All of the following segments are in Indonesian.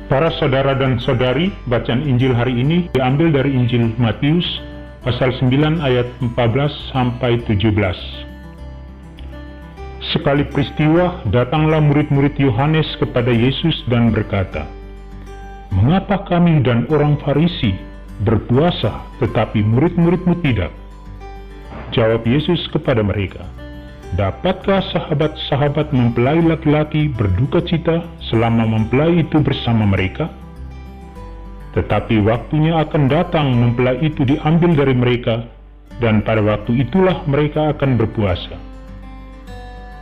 Para saudara dan saudari, bacaan Injil hari ini diambil dari Injil Matius pasal 9 ayat 14 sampai 17. Sekali peristiwa, datanglah murid-murid Yohanes kepada Yesus dan berkata, "Mengapa kami dan orang Farisi berpuasa, tetapi murid-muridmu tidak?" Jawab Yesus kepada mereka, "Dapatkah sahabat-sahabat mempelai laki-laki berduka cita selama mempelai itu bersama mereka? Tetapi waktunya akan datang mempelai itu diambil dari mereka, dan pada waktu itulah mereka akan berpuasa.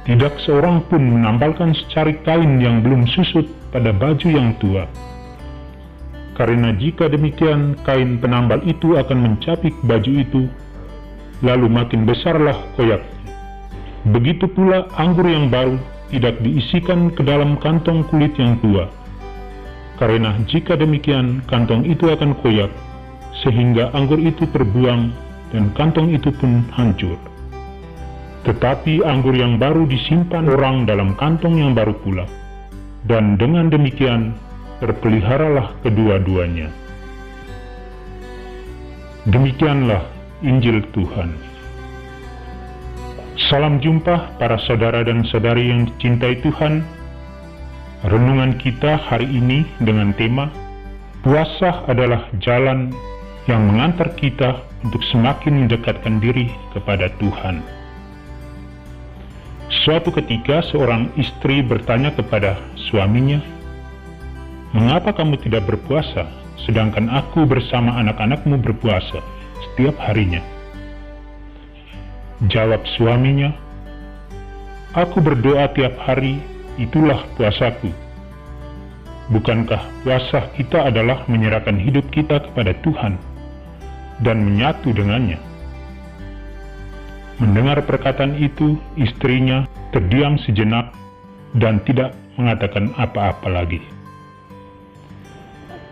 Tidak seorang pun menambalkan secarik kain yang belum susut pada baju yang tua. Karena jika demikian, kain penambal itu akan mencapik baju itu, lalu makin besarlah koyaknya. Begitu pula anggur yang baru tidak diisikan ke dalam kantong kulit yang tua. Karena jika demikian, kantong itu akan koyak, sehingga anggur itu terbuang dan kantong itu pun hancur. Tetapi anggur yang baru disimpan orang dalam kantong yang baru pula, dan dengan demikian terpeliharalah kedua-duanya." Demikianlah Injil Tuhan. Salam jumpa para saudara dan saudari yang dicintai Tuhan. Renungan kita hari ini dengan tema puasa adalah jalan yang mengantar kita untuk semakin mendekatkan diri kepada Tuhan. Suatu ketika seorang istri bertanya kepada suaminya, "Mengapa kamu tidak berpuasa, sedangkan aku bersama anak-anakmu berpuasa setiap harinya?" Jawab suaminya, "Aku berdoa tiap hari, itulah puasaku." Bukankah puasa kita adalah menyerahkan hidup kita kepada Tuhan dan menyatu dengannya? Mendengar perkataan itu, istrinya terdiam sejenak dan tidak mengatakan apa-apa lagi.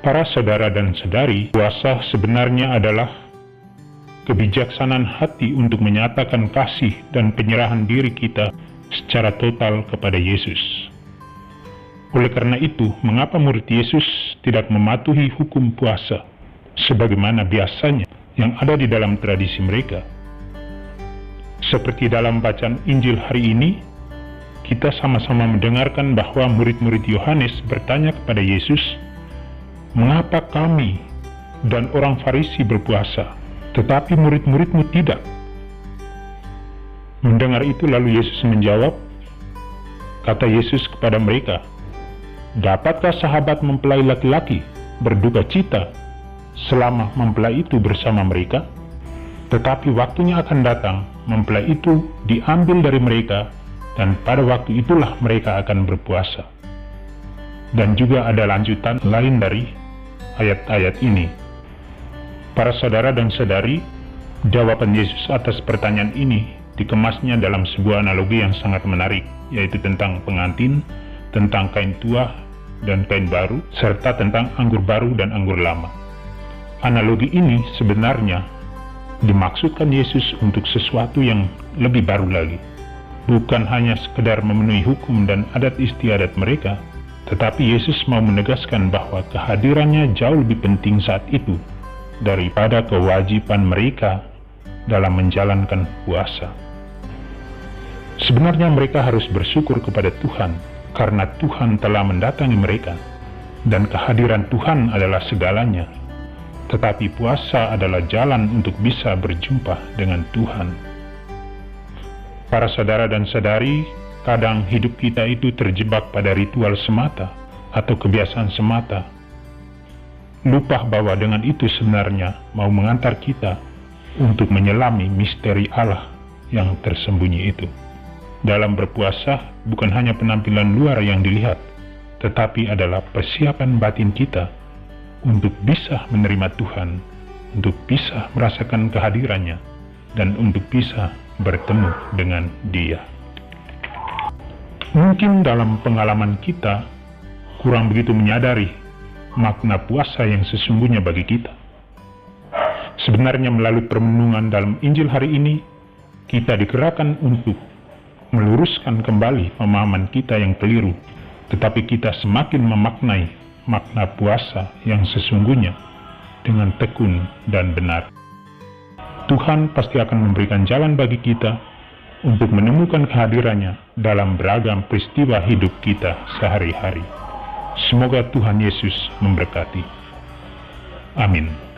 Para saudara dan saudari, puasa sebenarnya adalah kebijaksanaan hati untuk menyatakan kasih dan penyerahan diri kita secara total kepada Yesus. Oleh karena itu, mengapa murid Yesus tidak mematuhi hukum puasa sebagaimana biasanya yang ada di dalam tradisi mereka? Seperti dalam bacaan Injil hari ini, kita sama-sama mendengarkan bahwa murid-murid Yohanes bertanya kepada Yesus, "Mengapa kami dan orang Farisi berpuasa, tetapi murid-muridmu tidak?" Mendengar itu lalu Yesus menjawab, kata Yesus kepada mereka, "Dapatkah sahabat mempelai laki-laki berduka cita selama mempelai itu bersama mereka? Tetapi waktunya akan datang, mempelai itu diambil dari mereka, dan pada waktu itulah mereka akan berpuasa." Dan juga ada lanjutan lain dari ayat-ayat ini. Para saudara dan saudari, jawaban Yesus atas pertanyaan ini dikemasnya dalam sebuah analogi yang sangat menarik, yaitu tentang pengantin, tentang kain tua dan kain baru, serta tentang anggur baru dan anggur lama. Analogi ini sebenarnya dimaksudkan Yesus untuk sesuatu yang lebih baru lagi, bukan hanya sekedar memenuhi hukum dan adat istiadat mereka, tetapi Yesus mau menegaskan bahwa kehadirannya jauh lebih penting saat itu daripada kewajiban mereka dalam menjalankan puasa. Sebenarnya mereka harus bersyukur kepada Tuhan karena Tuhan telah mendatangi mereka, dan kehadiran Tuhan adalah segalanya. Tetapi puasa adalah jalan untuk bisa berjumpa dengan Tuhan. Para saudara dan saudari, kadang hidup kita itu terjebak pada ritual semata atau kebiasaan semata. Lupa bahwa dengan itu sebenarnya mau mengantar kita untuk menyelami misteri Allah yang tersembunyi itu. Dalam berpuasa bukan hanya penampilan luar yang dilihat, tetapi adalah persiapan batin kita untuk bisa menerima Tuhan, untuk bisa merasakan kehadirannya, dan untuk bisa bertemu dengan Dia. Mungkin dalam pengalaman kita kurang begitu menyadari makna puasa yang sesungguhnya bagi kita. Sebenarnya melalui perenungan dalam Injil hari ini, kita digerakkan untuk meluruskan kembali pemahaman kita yang keliru, tetapi kita semakin memaknai makna puasa yang sesungguhnya dengan tekun dan benar. Tuhan pasti akan memberikan jalan bagi kita untuk menemukan kehadirannya dalam beragam peristiwa hidup kita sehari-hari. Semoga Tuhan Yesus memberkati. Amin.